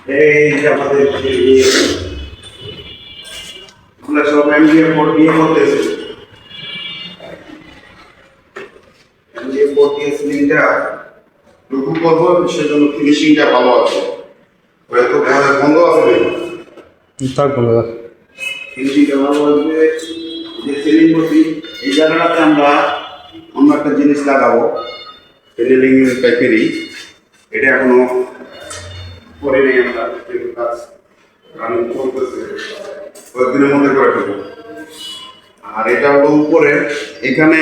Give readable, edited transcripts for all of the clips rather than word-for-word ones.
এই যে আমাদের আমরা সব এমডিএ বোর্ড দিয়ে করতেছি। এমডিএ বোর্ড দিয়ে সিলিংটা লঘু করবো, সেজন্য ফিনিশিংটা ভালো আছে। হয়তো বন্ধ আছে থাকবো না। ফিনিশিংটা ভালো আসবে। যে সিলিং করছি এই জায়গাটাতে আমরা অন্য একটা জিনিস লাগাবো, পেনেলিং টাইপেরই। এটা এখনো করে নেই আমরা, কিন্তু কাজ রানিং চলতেছে, কয়েকদিনের মধ্যে করে ফেলবো। আর এটা হলো উপরে, এখানে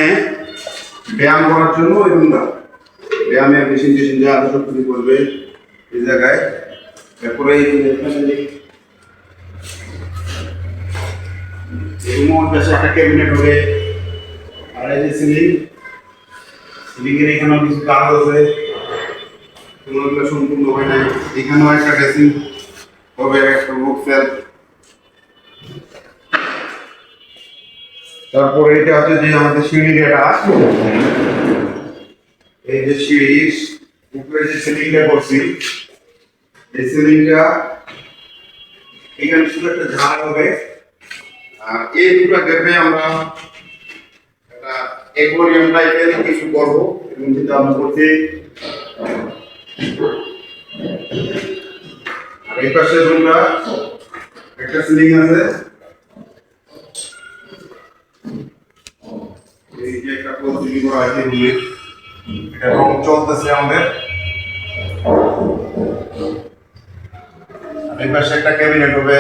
ব্যায়াম করার জন্য এগুলো ব্যায়ামের মেশিন টেশিন যা আরো সব কিছু করবে এই জায়গায়। এরপরে একটা ক্যাবিনেট হবে। আর এই যে সিলিং, সিলিংয়ের এখানেও কিছু কাজ আছে, কোনোগুলো সম্পূর্ণ হয় নাই। এখানেও একটা ড্রেসিং হবে, একটা বুক সেল। তারপরে এটা হচ্ছে যে আমাদের সিঁড়ির এটা, এই যে সিঁড়ির উপরে যে সিলিংটা করছি, এই সিলিংটা এখানে শুধু একটা ঝাড় হবে। আর এই দুটো গ্যাপে আমরা একটা অ্যাকোয়ারিয়াম টাইপের কিছু করবো, এবং যেটা আমরা করছি। আর এই পাশে রুমটা একটা সিলিং আছে, এই যে একটা সিলিং করা আছে রুমে, এটা রং চলতেছে আমাদের। আর এই পাশে একটা ক্যাবিনেট হবে।